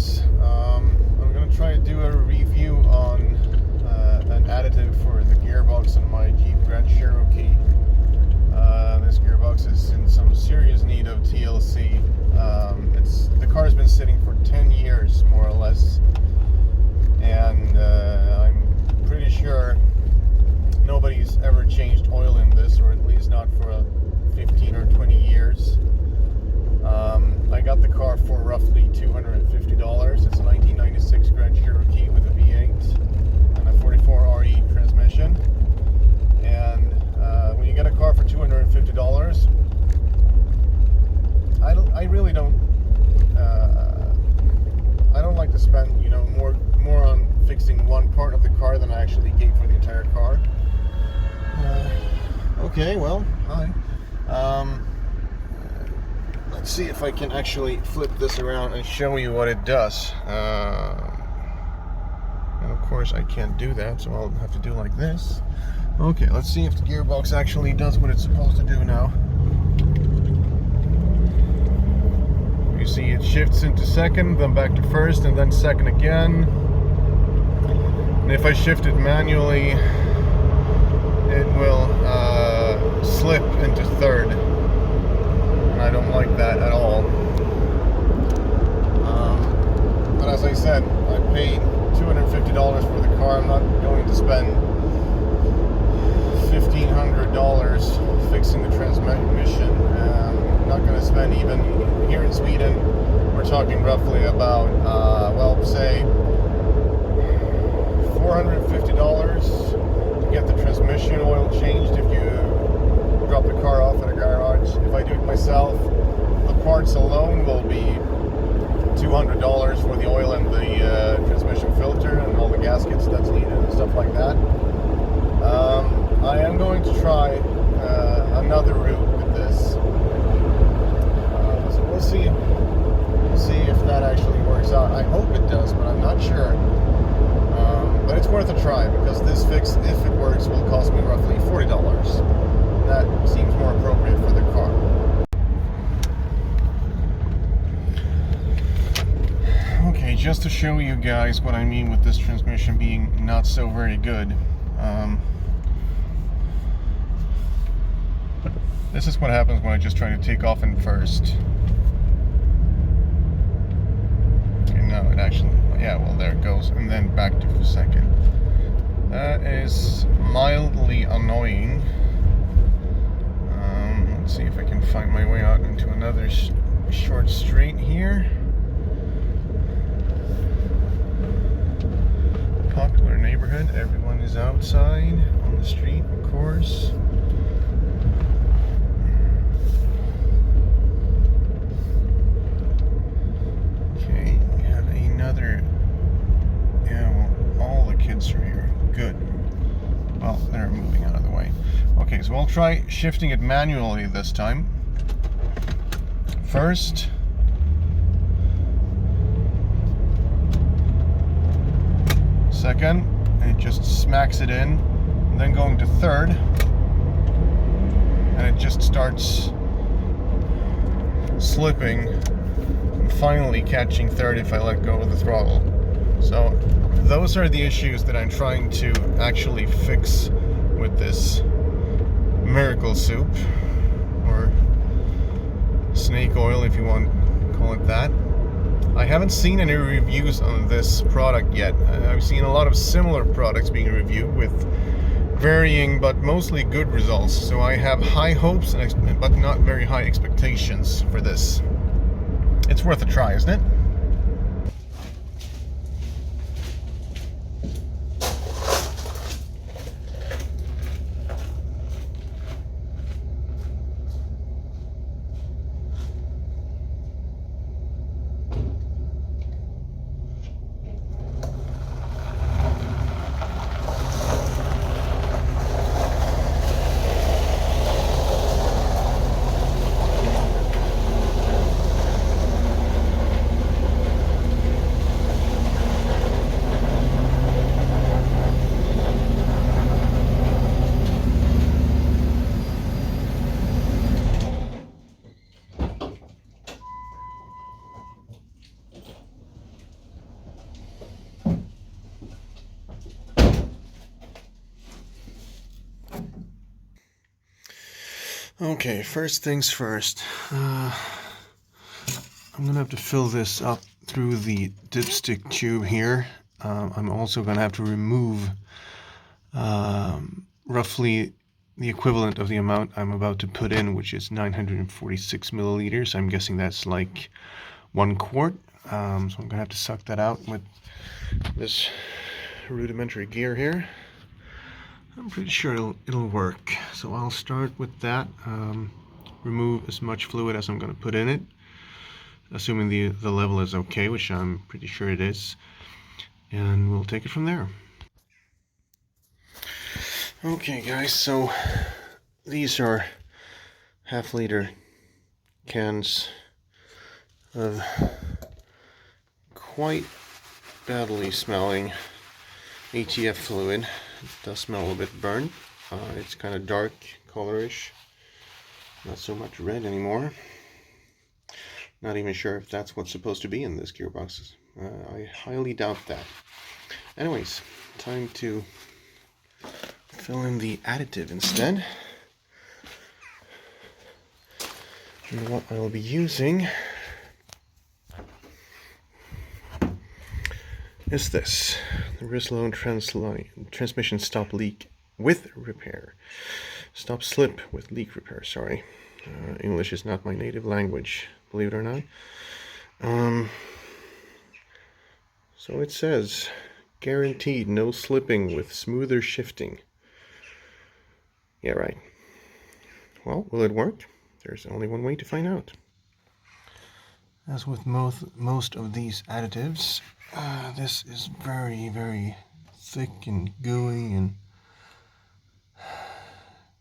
guys. I'm going to try to do a review on an additive for the gearbox on my Jeep Grand Cherokee. This gearbox is in some serious need of TLC. The car's been sitting for 10 years, more or less, and I'm pretty sure nobody's ever changed oil in this, or at least not for 15 or 20 years. I got the car for roughly $250. It's a 1996 Grand Cherokee with a V8 and a 44RE transmission. And when you get a car for $250, I really don't. I don't like to spend, more on fixing one part of the car than I actually gave for the entire car. Okay, well, hi. Let's see if I can actually flip this around and show you what it does. And of course I can't do that, so I'll have to do like this. Okay, let's see if the gearbox actually does what it's supposed to do now. You see it shifts into second, then back to first, and then second again. And if I shift it manually, it will slip into third. I don't like that at all. But as I said, I paid $250 for the car. I'm not going to spend $1,500 fixing the transmission. I'm not going to spend, even here in Sweden, we're talking roughly about, say $450 to get the transmission oil changed if you drop the car off at a garage. If I do it myself, the parts alone will be $200 for the oil and the transmission filter and all the gaskets that's needed and stuff like that. I am going to try another route with this. So we'll see if that actually works out. I hope it does, but I'm not sure. But it's worth a try, because this fix, if it works, will cost me roughly $40. That seems more appropriate for the car. Okay, just to show you guys what I mean with this transmission being not so very good. This is what happens when I just try to take off in first. Okay, no, it actually, yeah, well, there it goes, and then back to second. That is mildly annoying. Let's see if I can find my way out into another short straight here. Popular neighborhood, everyone is outside on the street, of course. Okay, we have another. Yeah, well, all the kids are here. Good. Well, they're moving out of the way. Okay, so I'll try shifting it manually this time. First, second, and it just smacks it in. And then going to third, and it just starts slipping, and finally catching third if I let go of the throttle. So those are the issues that I'm trying to actually fix with this miracle soup, or snake oil if you want to call it that. I haven't seen any reviews on this product yet. I've seen a lot of similar products being reviewed with varying but mostly good results, so I have high hopes but not very high expectations for this. It's worth a try, isn't it? Okay, first things first. I'm gonna have to fill this up through the dipstick tube here. I'm also gonna have to remove roughly the equivalent of the amount I'm about to put in, which is 946 milliliters. I'm guessing that's like 1 quart. So I'm gonna have to suck that out with this rudimentary gear here. I'm pretty sure it'll work. So I'll start with that. Remove as much fluid as I'm going to put in it, assuming the level is okay, which I'm pretty sure it is, and we'll take it from there. Okay guys, so these are half-liter cans of quite badly smelling ATF fluid. It does smell a little bit burnt. It's kind of dark colorish, not so much red anymore. Not even sure if that's what's supposed to be in this gearbox. I highly doubt that. Anyways, time to fill in the additive instead. And what I will be using is this, the Rislone transmission stop leak with repair. Stop slip with leak repair, sorry. English is not my native language, believe it or not. So it says, guaranteed no slipping with smoother shifting. Yeah, right. Well, will it work? There's only one way to find out. As with most of these additives, this is very, very thick and gooey, and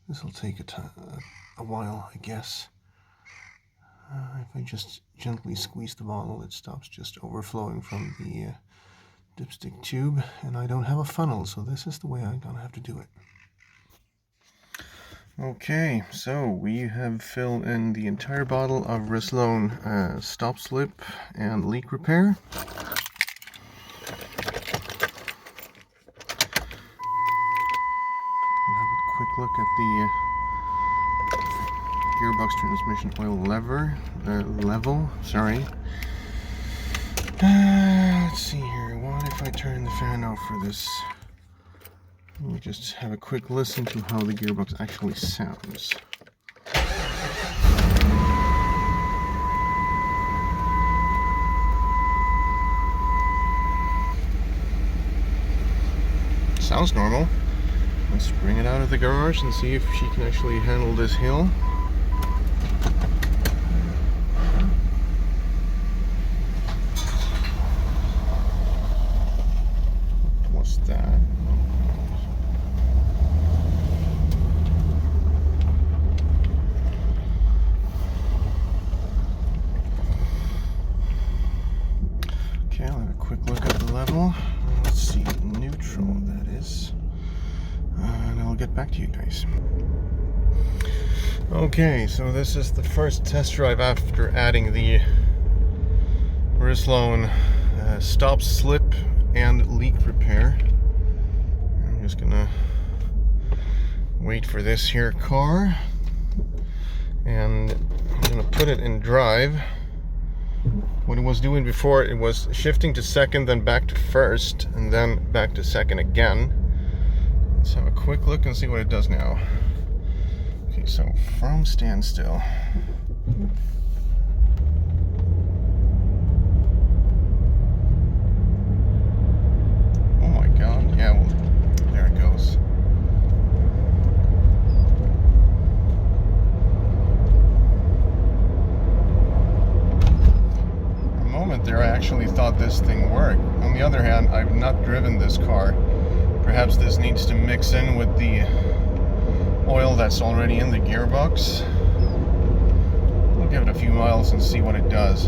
this will take a while, I guess. If I just gently squeeze the bottle, it stops just overflowing from the dipstick tube, and I don't have a funnel, so this is the way I'm gonna have to do it. Okay, so we have filled in the entire bottle of Rislone stop slip and leak repair. And have a quick look at the gearbox transmission oil level. Sorry. Let's see here. What if I turn the fan off for this? Let me just have a quick listen to how the gearbox actually sounds. Sounds normal. Let's bring it out of the garage and see if she can actually handle this hill. What's that? Okay, I'll have a quick look at the level. Let's see, neutral that is. And I'll get back to you guys. Okay, so this is the first test drive after adding the Rislone stop slip and leak repair. I'm just gonna wait for this here car, and I'm gonna put it in drive. What it was doing before, it was shifting to second, then back to first, and then back to second again. Let's have a quick look and see what it does now. Okay, so from standstill. Oh my god, yeah, well, there it goes. For a moment there, I actually thought this thing worked. On the other hand, I've not driven this car. Perhaps this needs to mix in with the oil that's already in the gearbox. We'll give it a few miles and see what it does.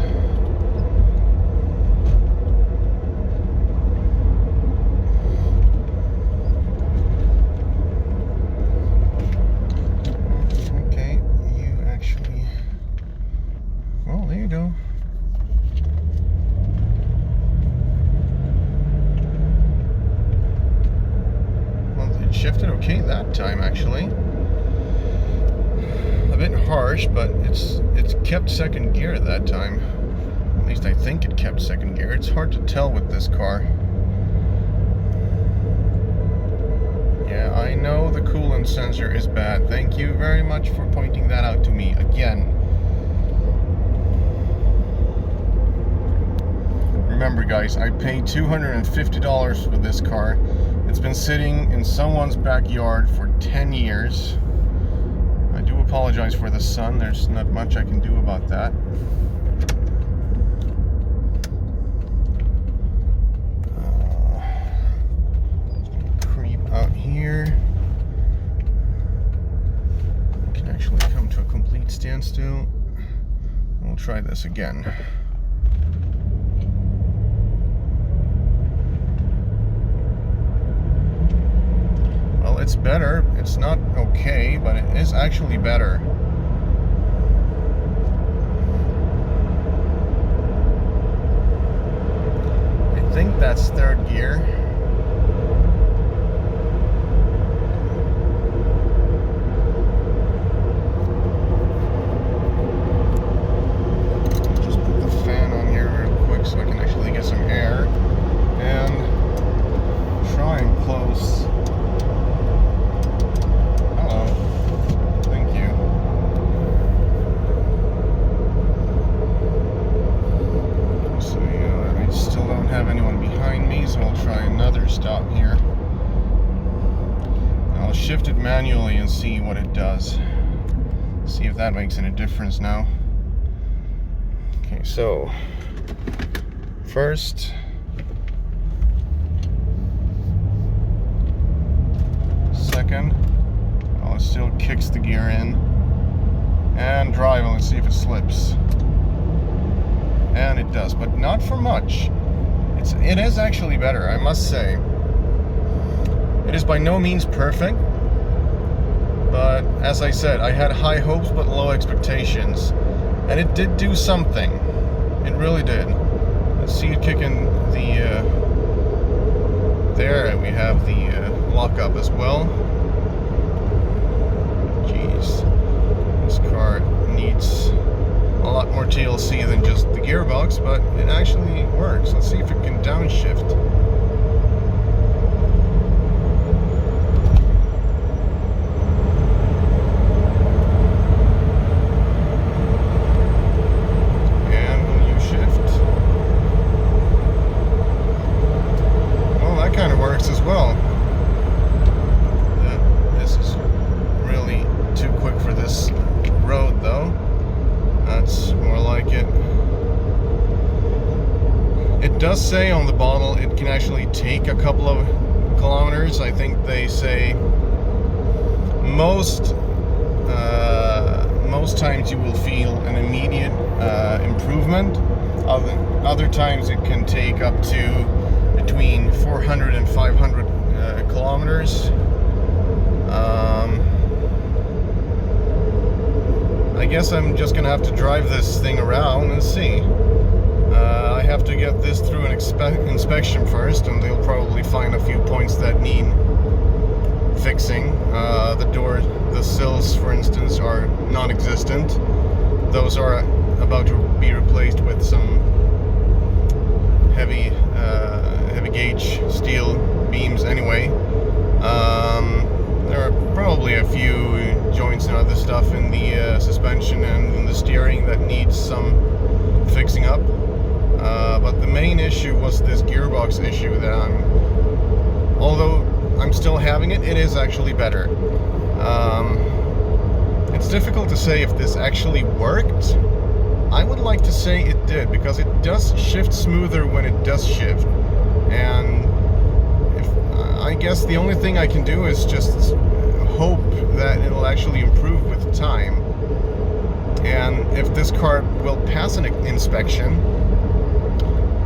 Okay, you actually... Well, there you go. Shifted okay that time, actually. a bit harsh, but it's kept second gear that time. At least I think it kept second gear. It's hard to tell with this car. Yeah, I know the coolant sensor is bad. Thank you very much for pointing that out to me again. Remember guys, I paid $250 for this car. It's been sitting in someone's backyard for 10 years. I do apologize for the sun. There's not much I can do about that. Out here, we can actually come to a complete standstill. We'll try this again. Well, it's better. It's not okay, but it is actually better. I think that's third gear. So I can actually get some air and try and close. Hello. Thank you. So I still don't have anyone behind me, so I'll try another stop here. I'll shift it manually and see what it does. See if that makes any difference now. Okay, so first, second, well, it still kicks the gear in, and drive, and let's see if it slips. And it does, but not for much. It is actually better, I must say. It is by no means perfect, but as I said, I had high hopes but low expectations, and it did do something. It really did. Let's see it kicking the, there we have the lockup as well. Jeez, this car needs a lot more TLC than just the gearbox, but it actually works. Let's see if it can downshift. As well. This is really too quick for this road though. That's more like it. It does say on the bottle it can actually take a couple of kilometers. I think they say most times you will feel an immediate improvement. Other times it can take up to between 400 and 500 kilometers. I guess I'm just gonna have to drive this thing around and see. I have to get this through an inspection first, and they'll probably find a few points that need fixing. The sills, for instance, are non-existent. Those are about to be replaced with some heavy gauge steel beams anyway. There are probably a few joints and other stuff in the suspension and in the steering that needs some fixing up. But the main issue was this gearbox issue that although I'm still having it, it is actually better. It's difficult to say if this actually worked. I would like to say it did, because it does shift smoother when it does shift. And I guess the only thing I can do is just hope that it'll actually improve with time. And if this car will pass an inspection,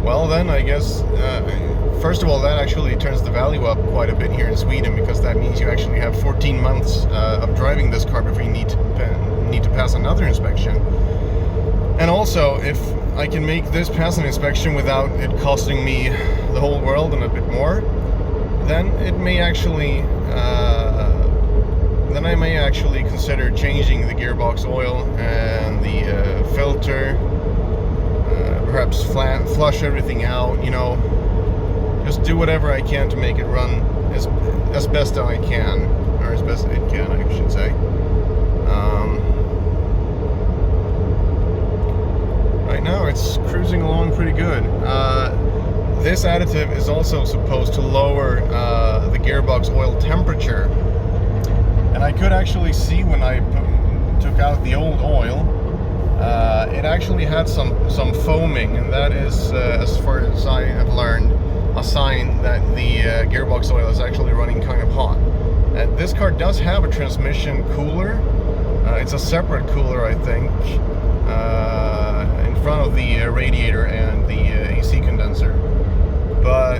well then I guess, first of all, that actually turns the value up quite a bit here in Sweden, because that means you actually have 14 months of driving this car before you need to pass another inspection. And also, if I can make this pass an inspection without it costing me the whole world and a bit more, then it may actually then I may actually consider changing the gearbox oil and the filter, perhaps flush everything out, you know, just do whatever I can to make it run as best I can, or as best it can, I should say. Right now it's cruising along pretty good. This additive is also supposed to lower the gearbox oil temperature, and I could actually see when I took out the old oil, it actually had some foaming, and that is, as far as I have learned, a sign that the gearbox oil is actually running kind of hot. And this car does have a transmission cooler. It's a separate cooler, I think, in front of the radiator and the AC condenser. But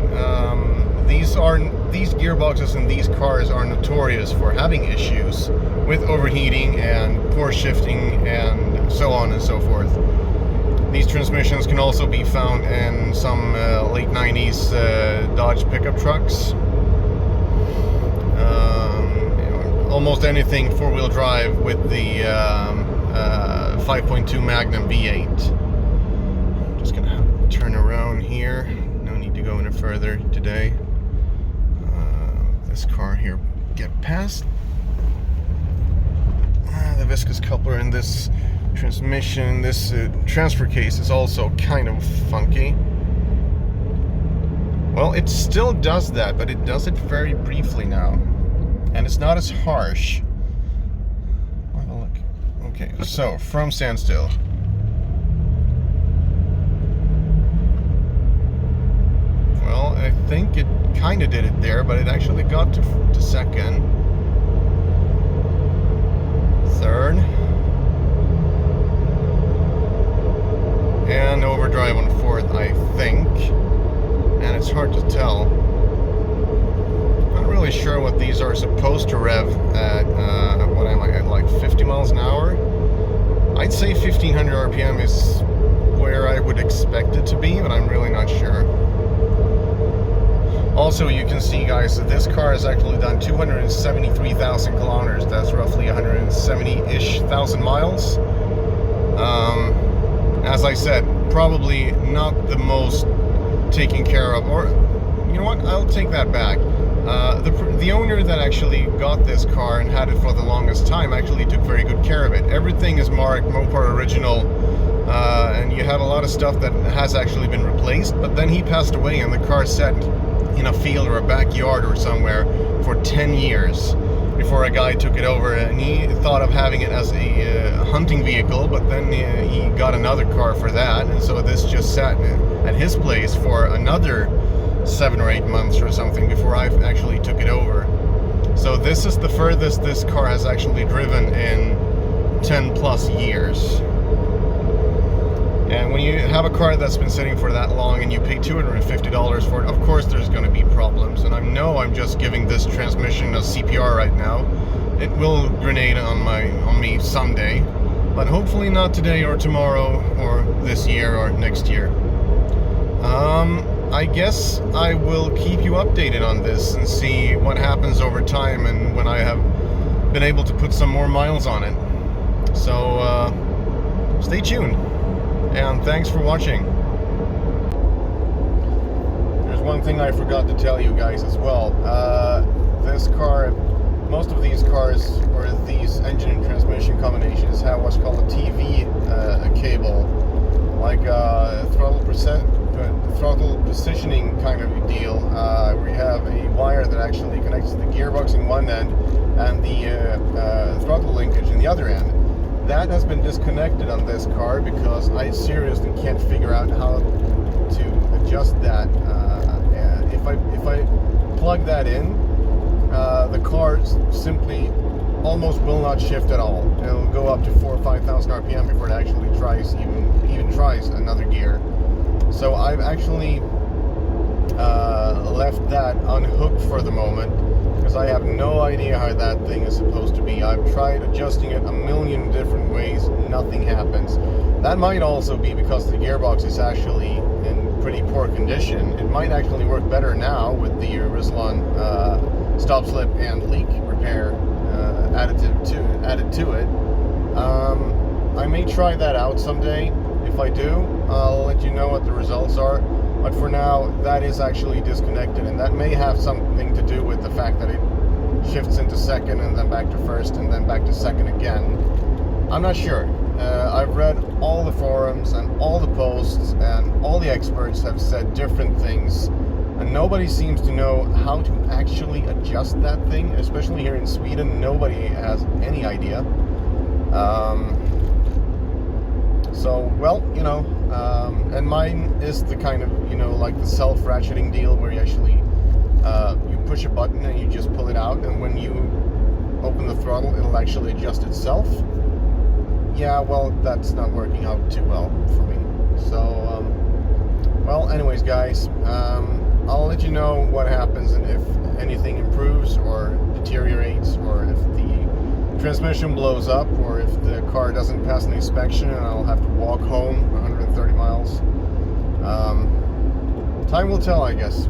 these gearboxes in these cars are notorious for having issues with overheating and poor shifting and so on and so forth. These transmissions can also be found in some late 90s Dodge pickup trucks. Almost anything four-wheel drive with the 5.2 Magnum V8. Just gonna have to turn around here. No need to go any further today. This car here, get past. The viscous coupler in this transmission, this transfer case is also kind of funky. Well, it still does that, but it does it very briefly now, and it's not as harsh. Have a look. Okay, so from standstill. Well, I think it kind of did it there, but it actually got to second, third, and overdrive on fourth, I think. And it's hard to tell. Not really sure what these are supposed to rev at. What am I at, like 50 miles an hour? I'd say 1500 RPM is where I would expect it to be, but I'm really not sure. Also, you can see, guys, that this car has actually done 273,000 kilometers. That's roughly 170-ish thousand miles. As I said, probably not the most taken care of, or you know what, I'll take that back. The owner that actually got this car and had it for the longest time actually took very good care of it. Everything is marked Mopar Original, and you have a lot of stuff that has actually been replaced, but then he passed away and the car sat in a field or a backyard or somewhere for 10 years before a guy took it over, and he thought of having it as a hunting vehicle, but then he got another car for that, and so this just sat at his place for another 7 or 8 months or something before I actually took it over. So this is the furthest this car has actually driven in 10 plus years. And when you have a car that's been sitting for that long and you pay $250 for it, of course there's going to be problems. And I know I'm just giving this transmission a CPR right now. It will grenade on me someday, but hopefully not today or tomorrow or this year or next year. I guess I will keep you updated on this and see what happens over time and when I have been able to put some more miles on it. So stay tuned, and thanks for watching. There's one thing I forgot to tell you guys as well. This car, most of these cars, or these engine and transmission combinations, have what's called a TV cable, like a throttle positioning kind of deal, where you have a wire that actually connects to the gearbox in one end and the throttle linkage in the other end. That has been disconnected on this car because I seriously can't figure out how to adjust that. And if I plug that in, the car simply almost will not shift at all. It'll go up to 4,000 or 5,000 RPM before it actually tries even tries another gear. So I've actually left that unhooked for the moment because I have no idea how that thing is supposed to be. I've tried adjusting it a million different ways, nothing happens. That might also be because the gearbox is actually in pretty poor condition. It might actually work better now with the Rislone stop, slip, and leak repair added to it. I may try that out someday. If I do, I'll let you know what the results are. But for now, that is actually disconnected, and that may have something to do with the fact that it shifts into second and then back to first and then back to second again. I'm not sure. I've read all the forums and all the posts, and all the experts have said different things, and nobody seems to know how to actually adjust that thing, especially here in Sweden. Nobody has any idea. So, well, you know, and mine is the kind of, you know, like the self-ratcheting deal where you actually, you push a button and you just pull it out, and when you open the throttle, it'll actually adjust itself. Yeah, well, that's not working out too well for me. So, well, anyways, guys, I'll let you know what happens and if anything improves or deteriorates, or if the transmission blows up, or if the car doesn't pass an inspection and I'll have to walk home 130 miles. Time will tell, I guess.